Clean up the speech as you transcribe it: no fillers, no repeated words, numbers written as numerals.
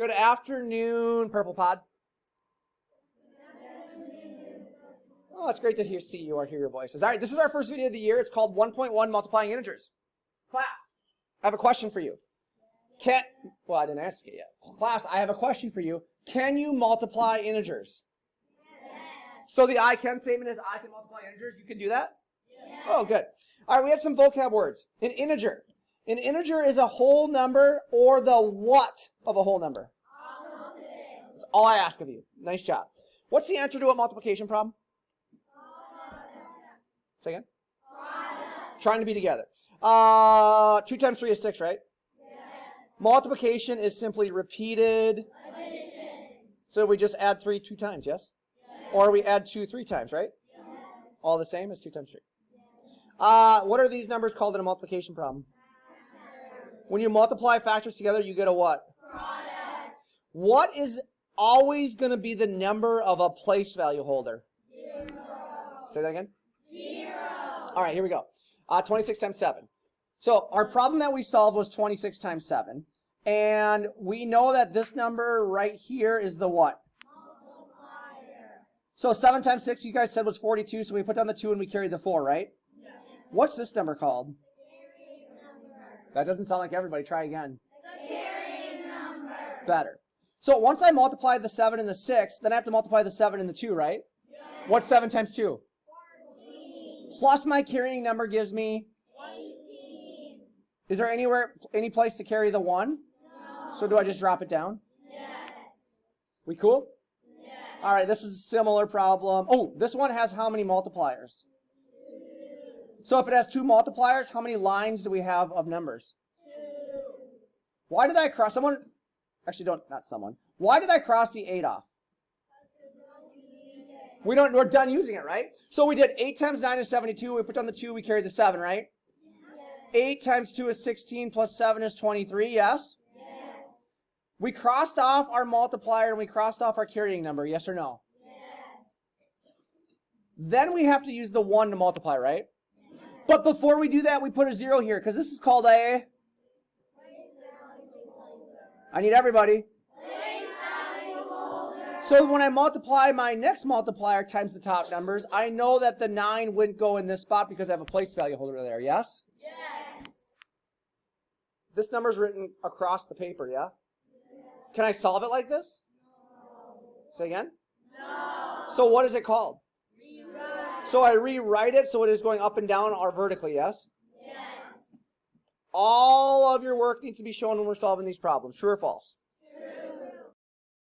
Good afternoon, Purple Pod. Oh, it's great to hear your voices. All right, this is our first video of the year. It's called 1.1 Multiplying Integers. Class, I have a question for you. Well, I didn't ask it yet. Class, I have a question for you. Can you multiply integers? Yes. So the I can statement is I can multiply integers. You can do that? Yes. Oh, good. All right, we have some vocab words. An integer. An integer is a whole number or the what of a whole number? Opposite. That's all I ask of you. Nice job. What's the answer to a multiplication problem? Say again? Product. Trying to be together. 2 times 3 is 6, right? Yes. Multiplication is simply repeated. Addition. So we just add 3 2 times, yes? Yes. Or we add 2 3 times, right? Yes. All the same as 2 times 3. Yes. What are these numbers called in a multiplication problem? When you multiply factors together, you get a what? Product. What is always going to be the number of a place value holder? 0. Say that again. 0. All right, here we go. 26 times 7. So our problem that we solved was 26 times 7. And we know that this number right here is the what? Multiplier. So 7 times 6, you guys said was 42, so we put down the 2 and we carried the 4, right? Yes. What's this number called? Carrying number. That doesn't sound like everybody. Try again. The carrying number. Better. So once I multiply the 7 and the 6, then I have to multiply the 7 and the 2, right? Yes. What's 7 times 2? 14. Plus my carrying number gives me, 18. is there any place to carry the 1? No. So do I just drop it down? Yes. We cool? Yes. All right, this is a similar problem. Oh, this one has how many multipliers? 2. So if it has 2 multipliers, how many lines do we have of numbers? 2. Why did I cross Why did I cross the 8 off? We're done using it, right? So we did 8 times 9 is 72. We put down the 2, we carried the 7, right? Yes. 8 times 2 is 16 plus 7 is 23, yes? Yes. We crossed off our multiplier and we crossed off our carrying number, yes or no? Yes. Then we have to use the 1 to multiply, right? But before we do that, we put a 0 here because this is called a... I need everybody. So when I multiply my next multiplier times the top numbers, I know that the 9 wouldn't go in this spot because I have a place value holder there, yes? Yes. This number's written across the paper, yeah? Can I solve it like this? No. Say again? No. So what is it called? Rewrite. So I rewrite it so it is going up and down or vertically, yes? Yes. All of your work needs to be shown when we're solving these problems. True or false?